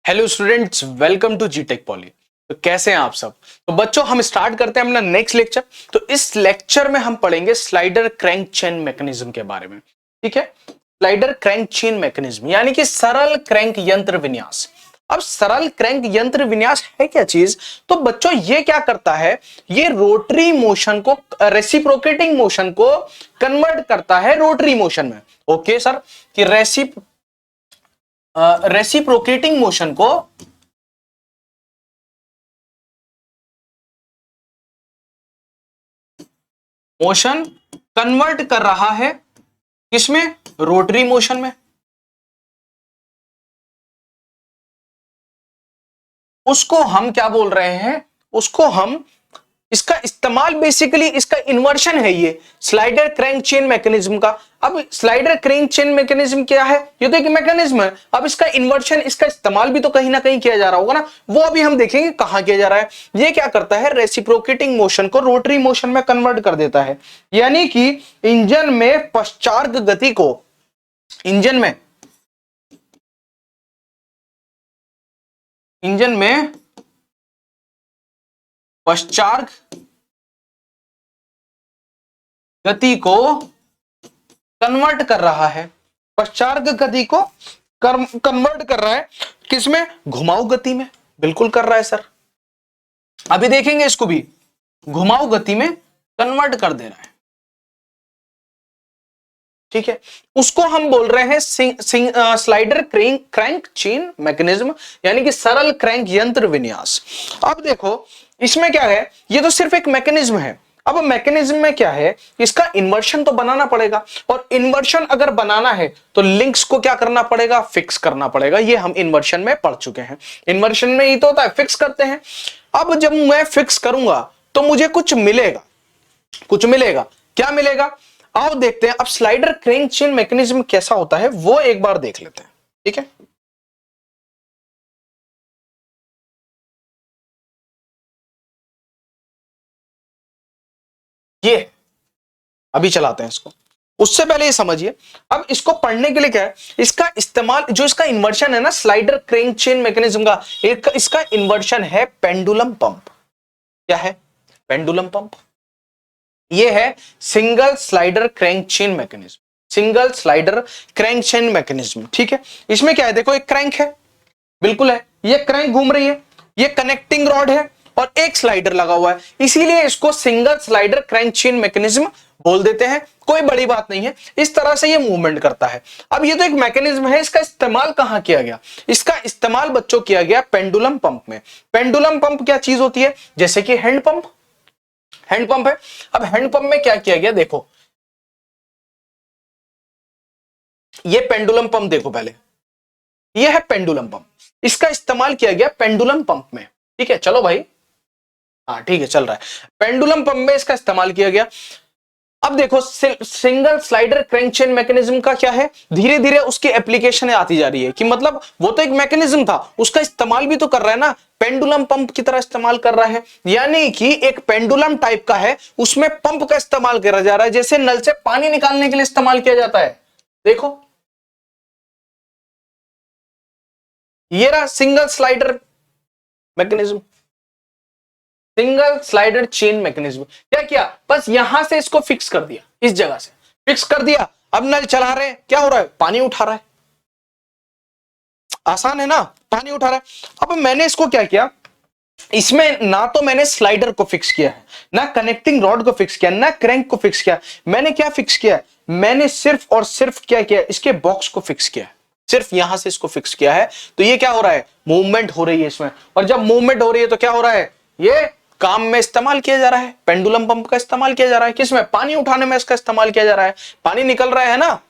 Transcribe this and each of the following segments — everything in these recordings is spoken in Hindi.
Hello students, welcome to G tech poly. तो कैसे हैं आप सब। तो बच्चों हम स्टार्ट करते हैं अपना नेक्स्ट लेक्चर। तो इस लेक्चर में हम पढ़ेंगे स्लाइडर क्रैंक चेन मैकेनिज्म के बारे में। ठीक है, स्लाइडर क्रैंक चेन मैकेनिज्म यानी कि सरल क्रैंक यंत्र विन्यास। अब सरल क्रैंक यंत्र विन्यास है क्या चीज। तो बच्चों ये क्या करता है, ये रोटरी मोशन को, रेसिप्रोकेटिंग मोशन को कन्वर्ट करता है रोटरी मोशन में। ओके सर, कि रेसिप्रोकेटिंग मोशन को मोशन कन्वर्ट कर रहा है किसमें, रोटरी मोशन में। उसको हम क्या बोल रहे हैं, उसको हम, इसका इस्तेमाल बेसिकली इसका इन्वर्शन है ये स्लाइडर क्रैंक चेन मैकेनिज्म का। अब स्लाइडर क्रैंक चेन मैकेनिज्म क्या है, ये तो एक मैकेनिज्म है। अब इसका इन्वर्शन, इसका इस्तेमाल भी तो कहीं ना कहीं किया जा रहा होगा ना, वो अभी हम देखेंगे कहां किया जा रहा है। ये क्या करता है, रेसिप्रोकेटिंग मोशन को रोटरी मोशन में कन्वर्ट कर देता है। यानी कि इंजन में पश्चार्ग गति को, इंजन में पश्चार्ग गति को कन्वर्ट कर रहा है, पश्चार्ग गति को कन्वर्ट कर रहा है किसमें, घुमाऊ गति में। बिल्कुल कर रहा है सर, अभी देखेंगे इसको भी, घुमाऊ गति में कन्वर्ट कर दे रहा है। ठीक है, उसको हम बोल रहे हैं स्लाइडर क्रैंक चेन मैकेनिज्म, यानी कि सरल क्रैंक यंत्र विन्यास। अब देखो इसमें क्या है, ये तो सिर्फ एक मैकेनिज्म है। अब मैकेनिज्म में क्या है, इसका इन्वर्शन तो बनाना पड़ेगा, और इन्वर्शन अगर बनाना है तो लिंक्स को क्या करना पड़ेगा, फिक्स करना पड़ेगा। ये हम इन्वर्शन में पढ़ चुके हैं। इन्वर्शन में ये तो होता है फिक्स करते हैं। अब जब मैं फिक्स करूंगा तो मुझे कुछ मिलेगा, क्या मिलेगा, आओ देखते हैं। अब स्लाइडर क्रैंक चेन मैकेनिज्म कैसा होता है वो एक बार देख लेते हैं। ठीक है, ये अभी चलाते हैं इसको। उससे पहले ये समझिए, अब इसको पढ़ने के लिए क्या है, इसका इस्तेमाल, जो इसका इन्वर्शन है ना स्लाइडर क्रैंक चेन मैकेनिज्म का, इसका इन्वर्शन है पेंडुलम पंप। क्या है, पेंडुलम पंप। ये है single slider crank chain mechanism, single slider crank chain mechanism. ठीक है, इसमें क्या है, देखो एक क्रैंक है, बिल्कुल है, ये क्रैंक घूम रही है, ये कनेक्टिंग रॉड है, और एक स्लाइडर लगा हुआ है, इसीलिए इसको single slider crank chain mechanism बोल देते हैं। कोई बड़ी बात नहीं है, इस तरह से ये मूवमेंट करता है। अब ये तो एक मैकेनिज्म है, इसका इस्तेमाल कहां किया गया, इसका इस्तेमाल बच्चों किया गया पेंडुलम पंप में। पेंडुलम पंप क्या चीज होती है, जैसे कि हैंड पंप है। अब हैंड पंप में क्या किया गया, देखो ये पेंडुलम पंप, देखो पहले ये है पेंडुलम पंप, इसका इस्तेमाल किया गया पेंडुलम पंप में। ठीक है, चलो भाई, हाँ ठीक है, चल रहा है। पेंडुलम पंप में इसका इस्तेमाल किया गया। अब देखो single slider crank chain mechanism का क्या है, धीरे धीरे उसकी एप्लीकेशन आती जा रही है, कि मतलब वो तो एक मैकेनिज्म था, उसका इस्तेमाल भी तो कर रहा है ना, पेंडुलम पंप की तरह इस्तेमाल कर रहा है। यानी कि एक पेंडुलम टाइप का है, उसमें पंप का इस्तेमाल करा जा रहा है, जैसे नल से पानी निकालने के लिए इस्तेमाल किया जाता है। देखो ये रहा single slider mechanism, single slider chain mechanism. क्या किया, बस यहां से इसको फिक्स कर दिया, इस जगह से फिक्स कर दिया। अब नल चला रहे हैं, क्या हो रहा है, पानी उठा रहा है, आसान है ना, पानी उठा रहा है। अब मैंने इसको क्या किया, इसमें ना तो मैंने स्लाइडर को फिक्स किया है, ना कनेक्टिंग रॉड को फिक्स किया, ना क्रैंक को फिक्स किया। मैंने क्या फिक्स किया, मैंने सिर्फ और सिर्फ क्या किया, इसके बॉक्स को फिक्स किया, सिर्फ यहां से इसको फिक्स किया है। तो ये क्या हो रहा है, मूवमेंट हो रही है इसमें, और जब मूवमेंट हो रही है तो क्या हो रहा है, ये काम में इस्तेमाल किया जा रहा है, पेंडुलम पंप का इस्तेमाल किया जा रहा है, किसमें, पानी उठाने में इसका इस्तेमाल किया जा रहा है। पानी निकल रहा है ना,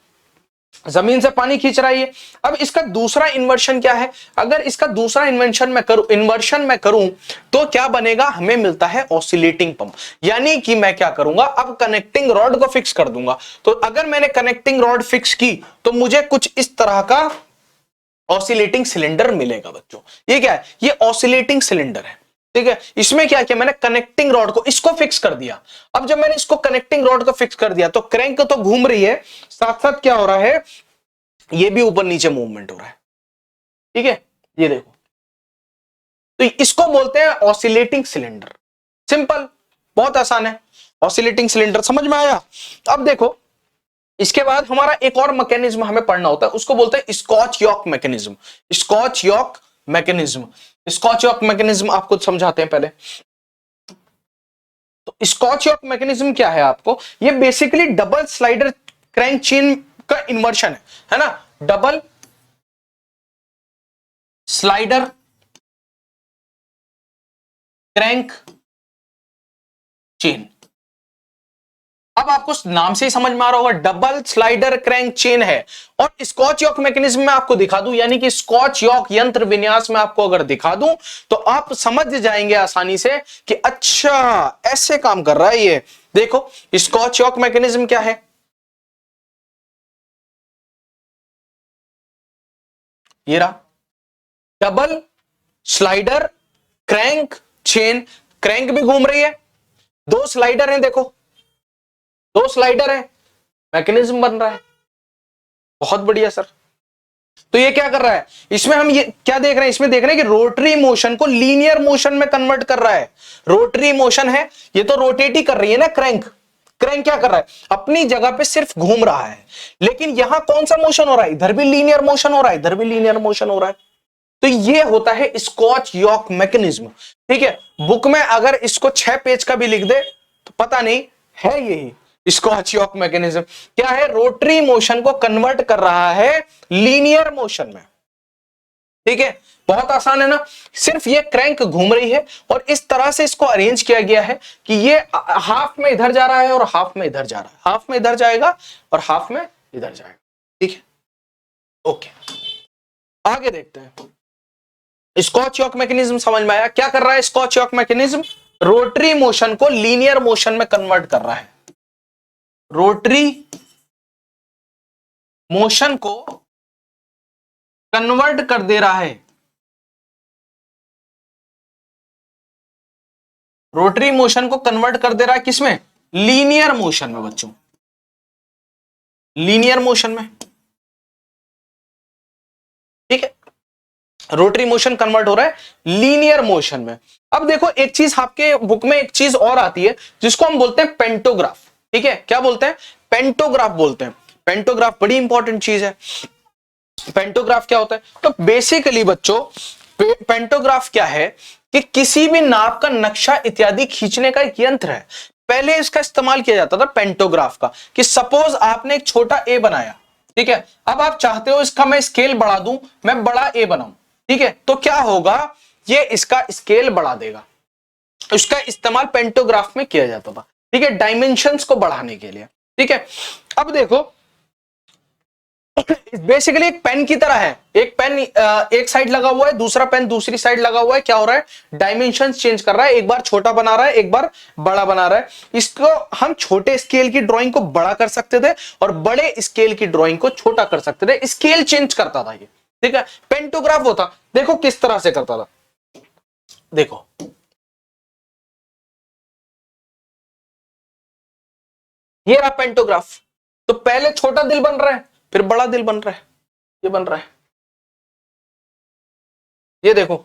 जमीन से पानी खींच रहा है ये। अब इसका दूसरा इन्वर्शन क्या है, अगर इसका दूसरा इन्वर्शन में करूं तो क्या बनेगा, हमें मिलता है ऑसिलेटिंग पंप। यानी कि मैं क्या करूंगा, अब कनेक्टिंग रॉड को फिक्स कर दूंगा। तो अगर मैंने कनेक्टिंग रॉड फिक्स की तो मुझे कुछ इस तरह का ऑसिलेटिंग सिलेंडर मिलेगा बच्चों। ये क्या है, ये ऑसिलेटिंग सिलेंडर है। ठीक है, इसमें क्या किया, मैंने कनेक्टिंग रॉड को इसको फिक्स कर दिया। अब जब मैंने इसको कनेक्टिंग रॉड को फिक्स कर दिया तो क्रैंक तो घूम रही है, साथ साथ क्या हो रहा है, ये भी ऊपर नीचे मूवमेंट हो रहा है। ठीक है, ये देखो तो इसको बोलते हैं ऑसिलेटिंग सिलेंडर। सिंपल, बहुत आसान है। ऑसिलेटिंग सिलेंडर समझ में आया। अब देखो इसके बाद हमारा एक और मैकेनिज्म हमें पढ़ना होता है, उसको बोलते हैं Scotch yoke mechanism. Scotch yoke mechanism, Scotch yoke mechanism आपको समझाते हैं पहले। तो स्कॉच यॉक मैकेनिज्म क्या है आपको, ये basically double slider crank chain का इन्वर्शन है ना। डबल स्लाइडर क्रैंक चेन, अब आपको नाम से ही समझ में आ रहा होगा डबल स्लाइडर क्रैंक चेन है। और स्कॉच यॉक मैकेनिज्म में आपको दिखा दूं, यानी कि स्कॉच यॉक यंत्र विन्यास में आपको अगर दिखा दूं तो आप समझ जाएंगे आसानी से कि अच्छा ऐसे काम कर रहा है ये। देखो स्कॉच यॉक मैकेनिज्म क्या है, ये रहा double slider crank chain. Crank भी घूम रही है, दो स्लाइडर हैं, देखो दो स्लाइडर है, मैकेनिज्म बन रहा है। बहुत बढ़िया सर। तो ये क्या कर रहा है, इसमें हम ये क्या देख रहे हैं, इसमें देख रहे हैं कि रोटरी मोशन को लीनियर मोशन में कन्वर्ट कर रहा है। रोटरी मोशन है, ये तो रोटेट ही कर रही है ना क्रैंक। क्रैंक क्या कर रहा है, अपनी जगह पे सिर्फ घूम रहा है, लेकिन यहां कौन सा मोशन हो रहा है, इधर भी लीनियर मोशन हो रहा है, इधर भी लीनियर मोशन हो रहा है। तो ये होता है स्कॉच यॉक मैकेनिज्म। ठीक है, बुक में अगर इसको 6 पेज का भी लिख दे तो पता नहीं है यही स्कॉच यॉक मैकेनिज्म। क्या है, रोटरी मोशन को कन्वर्ट कर रहा है लीनियर मोशन में। ठीक है, बहुत आसान है ना। सिर्फ ये क्रैंक घूम रही है और इस तरह से इसको अरेंज किया गया है कि ये हाफ में इधर जा रहा है और हाफ में इधर जा रहा है, हाफ में इधर जाएगा और हाफ में इधर जाएगा। ठीक है, ओके आगे देखते हैं। स्कॉच यॉक मैकेनिज्म समझ में आया, क्या कर रहा है Scotch yoke mechanism, rotary motion को लीनियर मोशन में कन्वर्ट कर रहा है। रोटरी मोशन को कन्वर्ट कर दे रहा है, रोटरी मोशन को कन्वर्ट कर दे रहा है किसमें, लीनियर मोशन में बच्चों, लीनियर मोशन में। ठीक है, रोटरी मोशन कन्वर्ट हो रहा है लीनियर मोशन में। अब देखो एक चीज आपके बुक में एक चीज और आती है जिसको हम बोलते हैं पेंटोग्राफ। ठीक है, क्या बोलते हैं, पेंटोग्राफ बोलते हैं। पेंटोग्राफ बड़ी इंपॉर्टेंट चीज है। पेंटोग्राफ क्या होता है, तो बेसिकली बच्चों पेंटोग्राफ क्या है कि किसी भी नाप का नक्शा इत्यादि खींचने का एक यंत्र है। पहले इसका इस्तेमाल किया जाता था पेंटोग्राफ का, कि सपोज आपने एक छोटा ए बनाया, ठीक है, अब आप चाहते हो इसका मैं स्केल बढ़ा दूं, मैं बड़ा ए बनाऊं, ठीक है, तो क्या होगा, ये इसका स्केल बढ़ा देगा। इसका इस्तेमाल पेंटोग्राफ में किया जाता था, ठीक है, डायमेंशंस को बढ़ाने के लिए। ठीक है, अब देखो बेसिकली एक पेन की तरह है, एक पेन एक साइड लगा हुआ है, दूसरा पेन दूसरी साइड लगा हुआ है, क्या हो रहा है, डायमेंशन चेंज कर रहा है, एक बार छोटा बना रहा है, एक बार बड़ा बना रहा है। इसको हम छोटे स्केल की ड्राइंग को बड़ा कर सकते थे और बड़े स्केल की ड्राइंग को छोटा कर सकते थे, स्केल चेंज करता था ये। ठीक है, पेंटोग्राफ होता, देखो किस तरह से करता था, देखो ये रहा पेंटोग्राफ। तो पहले छोटा दिल बन रहा है, फिर बड़ा दिल बन रहा है, ये बन रहा है, ये देखो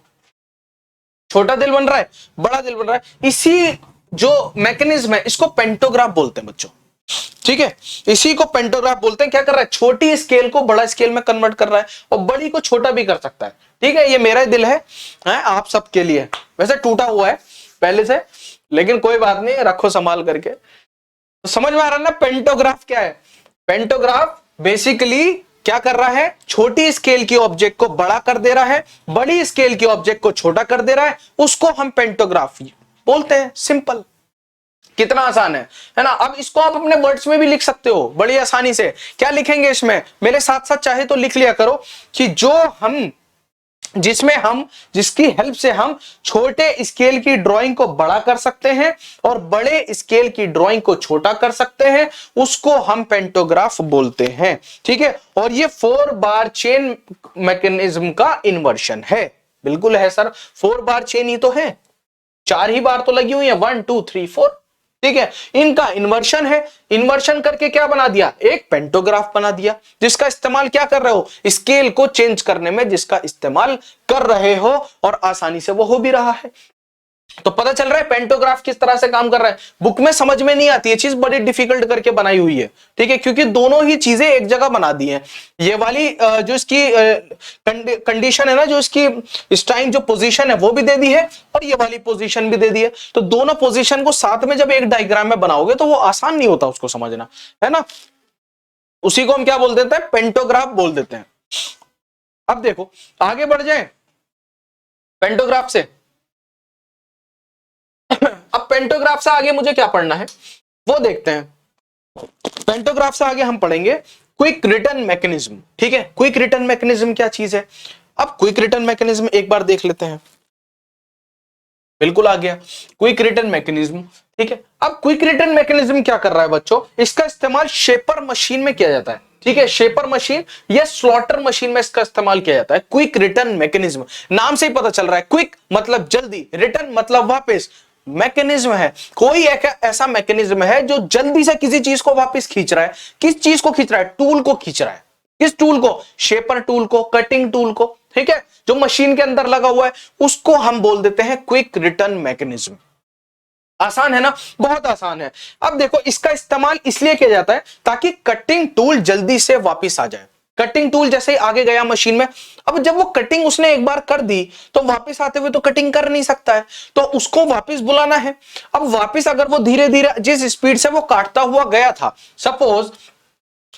छोटा दिल बन रहा है, बड़ा दिल बन रहा है। इसी जो मैकेनिज्म है इसको पेंटोग्राफ बोलते हैं बच्चों। ठीक है, इसी को पेंटोग्राफ बोलते हैं। क्या कर रहा है, छोटी स्केल को बड़ा स्केल में कन्वर्ट कर रहा है और बड़ी को छोटा भी कर सकता है। ठीक है, ये मेरा दिल है आप सबके लिए, वैसे टूटा हुआ है पहले से, लेकिन कोई बात नहीं, रखो संभाल करके। तो समझ में आ रहा है ना पेंटोग्राफ क्या है। पेंटोग्राफ बेसिकली क्या कर रहा है, छोटी स्केल की ऑब्जेक्ट को बड़ा कर दे रहा है, बड़ी स्केल की ऑब्जेक्ट को छोटा कर दे रहा है, उसको हम पेंटोग्राफ बोलते हैं। सिंपल, कितना आसान है ना। अब इसको आप अपने वर्ड्स में भी लिख सकते हो बड़ी आसानी से। क्या लिखेंगे इसमें, मेरे साथ साथ चाहे तो लिख लिया करो कि जो हम जिसमें हम जिसकी हेल्प से हम छोटे स्केल की ड्राइंग को बड़ा कर सकते हैं और बड़े स्केल की ड्राइंग को छोटा कर सकते हैं, उसको हम पेंटोग्राफ बोलते हैं। ठीक है, और ये 4 बार चेन मैकेनिज्म का इन्वर्शन है। बिल्कुल है सर, 4 बार चेन ही तो है, 4 ही बार तो लगी हुई है, 1 2 3 4। ठीक है, इनका इन्वर्शन है, इन्वर्शन करके क्या बना दिया, एक पेंटोग्राफ बना दिया, जिसका इस्तेमाल क्या कर रहे हो, स्केल को चेंज करने में जिसका इस्तेमाल कर रहे हो, और आसानी से वो हो भी रहा है। तो पता चल रहा है पेंटोग्राफ किस तरह से काम कर रहा है। बुक में समझ में नहीं आती है चीज, बड़ी डिफिकल्ट करके बनाई हुई है, ठीक है, क्योंकि दोनों ही चीजें एक जगह बना दी हैं। ये वाली जो इसकी कंडीशन है ना, जो इसकी इस टाइम जो पोजीशन है वो भी दे दी है, और ये वाली पोजीशन भी दे दी है। तो दोनों पोजीशन को साथ में जब एक डायग्राम में बनाओगे तो वो आसान नहीं होता उसको समझना, है ना। उसी को हम क्या बोल देते हैं, पेंटोग्राफ बोल देते हैं। अब देखो आगे बढ़ जाए पेंटोग्राफ से। अब पेंटोग्राफ से आगे मुझे क्या पढ़ना है वो देखते हैं। पेंटोग्राफ से आगे हम पढ़ेंगे क्विक रिटर्न मैकेनिज्म, ठीक है। क्विक रिटर्न मैकेनिज्म क्या चीज है, अब क्विक रिटर्न मैकेनिज्म एक बार देख लेते हैं। बिल्कुल आ गया क्विक रिटर्न मैकेनिज्म, ठीक है। अब क्विक रिटर्न मैकेनिज्म क्या कर रहा है बच्चों, इसका इस्तेमाल शेपर मशीन में किया जाता है, ठीक है। शेपर मशीन या स्लॉटर मशीन में इसका इस्तेमाल किया जाता है। क्विक रिटर्न मैकेनिज्म, नाम से ही पता चल रहा है, क्विक मतलब जल्दी, रिटर्न मतलब वापस, मैकेनिज्म है कोई ऐसा मैकेनिज्म है जो जल्दी से किसी चीज को वापस खींच रहा है। किस चीज को खींच रहा है, टूल को खींच रहा है। किस टूल को, शेपर टूल को, कटिंग टूल को, ठीक है, जो मशीन के अंदर लगा हुआ है उसको हम बोल देते हैं क्विक रिटर्न मैकेनिज्म। आसान है ना, बहुत आसान है। अब देखो इसका इस्तेमाल इसलिए किया जाता है ताकि कटिंग टूल जल्दी से वापस आ जाए। कटिंग टूल जैसे ही आगे गया मशीन में, अब जब वो कटिंग उसने एक बार कर दी तो वापस आते हुए तो कटिंग कर नहीं सकता है, तो उसको वापस बुलाना है। अब वापस अगर वो धीरे धीरे जिस स्पीड से वो काटता हुआ गया था, सपोज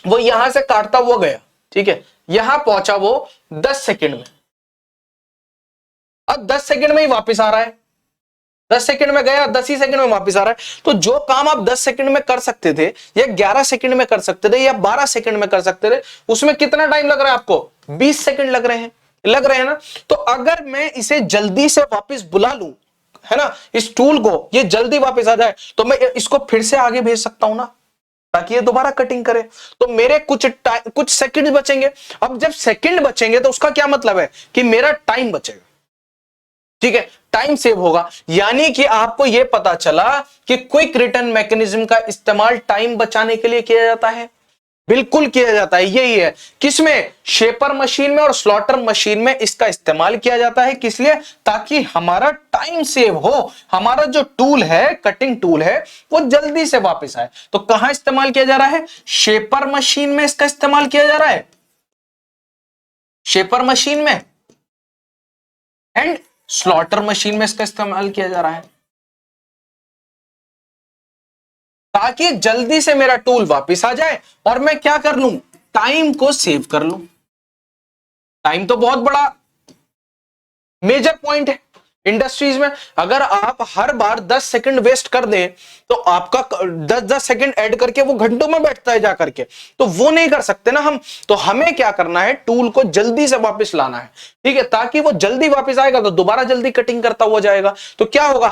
वो यहां से काटता हुआ गया, ठीक है, यहां पहुंचा वो 10 सेकंड में, अब 10 सेकंड में ही वापस आ रहा है। 10 सेकंड में गया, 10 ही सेकंड में वापस आ रहा है। तो जो काम आप 10 सेकंड में कर सकते थे या 11 सेकंड में कर सकते थे या 12 सेकंड में कर सकते थे, उसमें कितना टाइम लग रहा है आपको, 20 सेकंड लग रहे हैं ना। तो अगर मैं इसे जल्दी से वापस बुला लूं, है ना, इस टूल को ये जल्दी वापस आ जाए, तो मैं इसको फिर से आगे भेज सकता हूं ना, ताकि ये दोबारा कटिंग करे। तो मेरे कुछ सेकंड बचेंगे। अब जब सेकंड बचेंगे तो उसका क्या मतलब है कि मेरा टाइम बचेगा, ठीक है, टाइम सेव होगा। यानी कि आपको यह पता चला कि क्विक रिटर्न मैकेनिज्म का इस्तेमाल टाइम बचाने के लिए किया जाता है, बिल्कुल किया जाता है। यही है किसमें, शेपर मशीन में और स्लॉटर मशीन में इसका इस्तेमाल किया जाता है। किस लिए, ताकि हमारा टाइम सेव हो, हमारा जो टूल है, कटिंग टूल है, वो जल्दी से वापस आए। तो कहां इस्तेमाल किया जा रहा है, शेपर मशीन में इसका इस्तेमाल किया जा रहा है, शेपर मशीन में एंड स्लॉटर मशीन में इसका इस्तेमाल किया जा रहा है, ताकि जल्दी से मेरा टूल वापस आ जाए और मैं क्या कर लूं, टाइम को सेव कर लूं। टाइम तो बहुत बड़ा मेजर पॉइंट है इंडस्ट्रीज में। अगर आप हर बार 10 सेकंड वेस्ट कर दें तो आपका 10-10 सेकंड ऐड करके वो घंटों में बैठता है जा करके, तो वो नहीं कर सकते ना हम। तो हमें क्या करना है, टूल को जल्दी से वापस लाना है, ठीक है, ताकि वो जल्दी वापस आएगा तो दोबारा जल्दी कटिंग करता हुआ जाएगा। तो क्या होगा,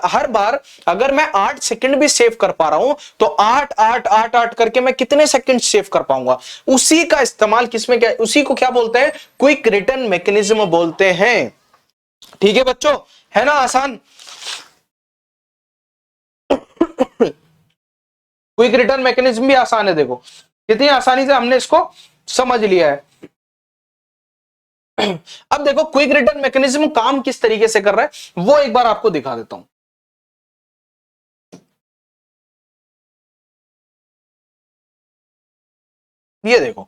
हर बार अगर मैं 8 सेकंड भी सेव कर पा रहा हूं तो 8 करके मैं कितने सेकंड सेव कर पाऊंगा। उसी का इस्तेमाल किसमें, क्या उसी को क्या बोलते हैं, क्विक रिटर्न मैकेनिज्म बोलते हैं। ठीक है बच्चों, है ना आसान। क्विक रिटर्न मैकेनिज्म भी आसान है, देखो कितनी आसानी से हमने इसको समझ लिया है। अब देखो क्विक रिटर्न मैकेनिज्म काम किस तरीके से कर रहा है वो एक बार आपको दिखा देता हूं। ये देखो,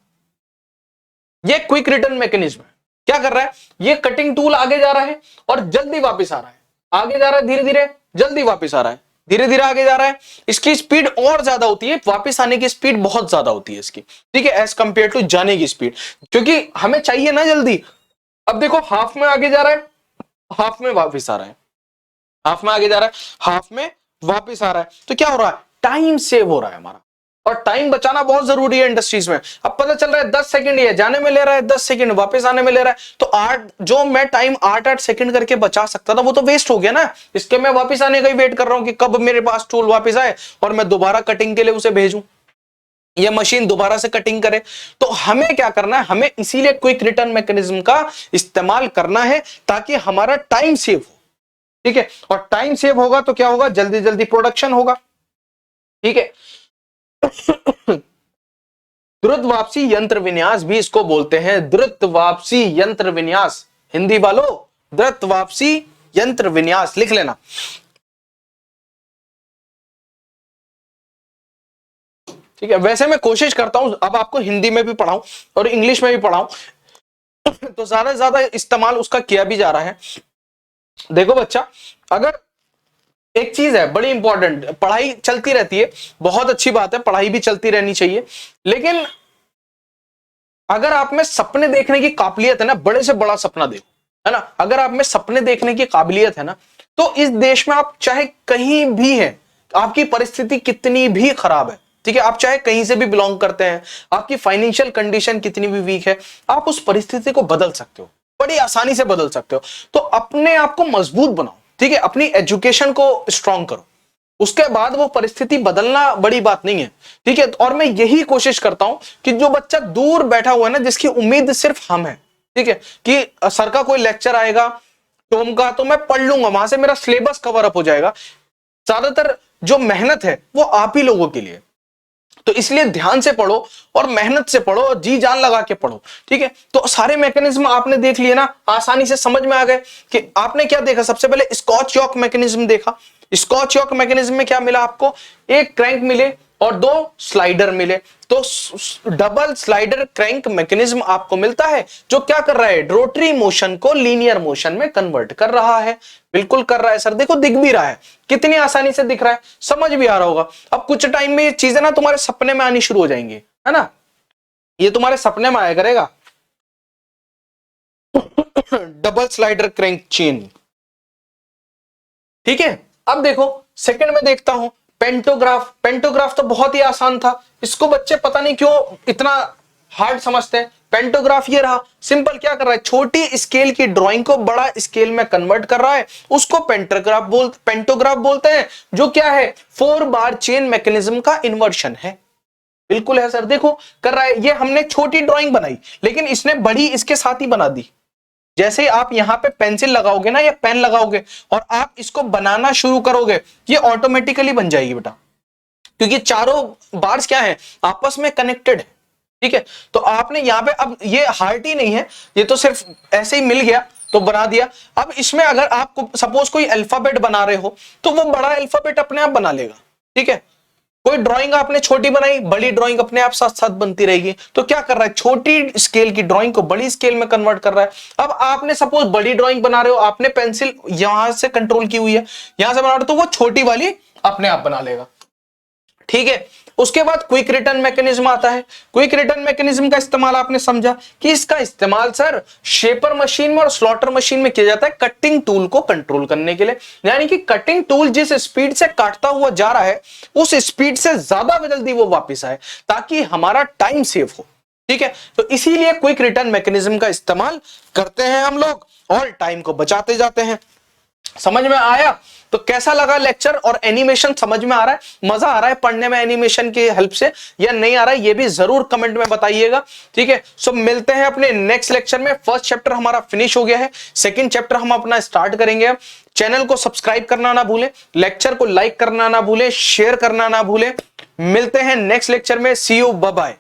ये क्विक रिटर्न मैकेनिज्म है। क्या कर रहा है, ये कटिंग टूल आगे जा रहा है और जल्दी वापस आ रहा है, आगे जा रहा है धीरे धीरे, जल्दी वापस आ रहा है, धीरे धीरे आगे जा रहा है। इसकी स्पीड और ज्यादा होती है, वापस आने की स्पीड बहुत ज्यादा होती है इसकी, ठीक है, एज कंपेयर टू जाने की स्पीड, क्योंकि हमें चाहिए ना जल्दी। अब देखो हाफ में आगे जा रहा है, हाफ में वापस आ रहा है, हाफ में आगे जा रहा है, हाफ में वापस आ रहा है। तो क्या हो रहा है, टाइम सेव हो रहा है हमारा, और टाइम बचाना बहुत जरूरी है इंडस्ट्रीज में। अब पता चल रहा है 10 सेकंड ही है, जाने में ले रहा है 10 सेकंड, वापस आने में ले रहा है, तो 8 जो मैं टाइम 8 सेकंड करके बचा सकता था वो तो वेस्ट हो गया ना। इसके मैं वापस आने का ही वेट कर रहा हूं कि कब मेरे पास टूल वापस आए और मैं दोबारा कटिंग के लिए उसे भेजूं, ये मशीन दोबारा से कटिंग करे। तो हमें क्या करना है, हमें इसीलिए क्विक रिटर्न मैकेनिज्म का इस्तेमाल करना है ताकि हमारा टाइम सेव हो, ठीक है। और टाइम सेव होगा तो क्या होगा, जल्दी जल्दी प्रोडक्शन होगा, ठीक है। द्रुत वापसी यंत्र विन्यास भी इसको बोलते हैं, द्रुत वापसी यंत्र विन्यास। हिंदी वालों, द्रुत वापसी यंत्र विन्यास लिख लेना। ठीक है, वैसे मैं कोशिश करता हूं अब आपको हिंदी में भी पढ़ाऊं और इंग्लिश में भी पढ़ाऊं, तो ज्यादा से ज्यादा इस्तेमाल उसका किया भी जा रहा है। देखो बच्चा, अगर एक चीज है बड़ी इंपॉर्टेंट, पढ़ाई चलती रहती है, बहुत अच्छी बात है, पढ़ाई भी चलती रहनी चाहिए, लेकिन अगर आप में सपने देखने की काबिलियत है ना, बड़े से बड़ा सपना देखो, है ना। अगर आप में सपने देखने की काबिलियत है ना, तो इस देश में आप चाहे कहीं भी हैं, आपकी परिस्थिति कितनी भी खराब है, ठीक है, आप चाहे कहीं से भी बिलोंग करते हैं, आपकी फाइनेंशियल कंडीशन कितनी भी वीक है, आप उस परिस्थिति को बदल सकते हो, बड़ी आसानी से बदल सकते हो। तो अपने आप को मजबूत बनाओ, ठीक है, अपनी एजुकेशन को स्ट्रांग करो, उसके बाद वो परिस्थिति बदलना बड़ी बात नहीं है, ठीक है। और मैं यही कोशिश करता हूं कि जो बच्चा दूर बैठा हुआ है ना, जिसकी उम्मीद सिर्फ हम है, ठीक है, कि सर का कोई लेक्चर आएगा टॉम का तो मैं पढ़ लूंगा, वहां से मेरा सिलेबस कवर अप हो जाएगा, ज्यादातर जो मेहनत है वो आप ही लोगों के लिए। तो इसलिए ध्यान से पढ़ो और मेहनत से पढ़ो और जी जान लगा के पढ़ो, ठीक है। तो सारे मैकेनिज्म आपने देख लिए ना, आसानी से समझ में आ गए कि आपने क्या देखा। सबसे पहले स्कॉच यॉक मैकेनिज्म देखा। स्कॉच यॉक मैकेनिज्म में क्या मिला आपको, एक क्रैंक मिले और दो स्लाइडर मिले, तो डबल स्लाइडर क्रैंक मैकेनिज्म आपको मिलता है, जो क्या कर रहा है, रोटरी मोशन को लीनियर मोशन में कन्वर्ट कर रहा है। बिल्कुल कर रहा है सर, देखो दिख भी रहा है, कितनी आसानी से दिख रहा है, समझ भी आ रहा होगा। अब कुछ टाइम में ये चीजें ना तुम्हारे सपने में आनी शुरू हो जाएंगी, है ना, ये तुम्हारे सपने में आया करेगा। डबल स्लाइडर क्रैंक चेन, ठीक है। अब देखो सेकंड में देखता हूं पेंटोग्राफ। पेंटोग्राफ तो बहुत ही आसान था, इसको बच्चे पता नहीं क्यों इतना हार्ड समझते हैं। पेंटोग्राफ ये रहा, सिंपल, क्या कर रहा है, छोटी स्केल की ड्राइंग को बड़ा स्केल में कन्वर्ट कर रहा है, उसको पेंटोग्राफ बोलते हैं, जो क्या है, 4 बार चेन मैकेनिज्म का इन्वर्शन है। बिल्कुल है सर, देखो कर रहा है, ये हमने छोटी ड्राइंग बनाई लेकिन इसने बड़ी इसके साथ ही बना दी। जैसे आप यहां पे पेंसिल लगाओगे ना या पेन लगाओगे और आप इसको बनाना शुरू करोगे, ये ऑटोमेटिकली बन जाएगी बेटा, क्योंकि चारों बार्स क्या है, आपस में कनेक्टेड है, ठीक है। तो आपने यहां पे, अब ये हार्ड ही नहीं है, ये तो सिर्फ ऐसे ही मिल गया तो बना दिया। अब इसमें अगर आपको सपोज कोई अल्फाबेट बना रहे हो तो वो बड़ा अल्फाबेट अपने आप बना लेगा, ठीक है। कोई ड्राइंग आपने छोटी बनाई, बड़ी ड्राइंग अपने आप साथ साथ बनती रहेगी। तो क्या कर रहा है, छोटी स्केल की ड्राइंग को बड़ी स्केल में कन्वर्ट कर रहा है। अब आपने सपोज बड़ी ड्राइंग बना रहे हो, आपने पेंसिल यहां से कंट्रोल की हुई है, यहां से बना रहे हो, तो वो छोटी वाली अपने आप बना लेगा, ठीक है। उसके बाद क्विक रिटर्न मैकेनिज्म आता है। क्विक रिटर्न मैकेनिज्म का इस्तेमाल आपने समझा कि इसका इस्तेमाल सर शेपर मशीन में और स्लॉटर मशीन में किया जाता है कटिंग टूल को कंट्रोल करने के लिए। यानी कि कटिंग टूल जिस स्पीड से काटता हुआ जा रहा है उस स्पीड से ज्यादा जल्दी वो वापस आए, ताकि हमारा टाइम सेव हो, ठीक है। तो इसीलिए क्विक रिटर्न मैकेनिज्म का इस्तेमाल करते हैं हम लोग और टाइम को बचाते जाते हैं। समझ में आया? तो कैसा लगा लेक्चर और एनिमेशन समझ में आ रहा है, मजा आ रहा है पढ़ने में एनिमेशन की हेल्प से, या नहीं आ रहा है ये भी जरूर कमेंट में बताइएगा, ठीक है। सो मिलते हैं अपने नेक्स्ट लेक्चर में। फर्स्ट चैप्टर हमारा फिनिश हो गया है, सेकंड चैप्टर हम अपना स्टार्ट करेंगे। चैनल को सब्सक्राइब करना ना भूलें, लेक्चर को लाइक करना ना भूलें, शेयर करना ना भूलें। मिलते हैं नेक्स्ट लेक्चर में, सी यू, बाय बाय।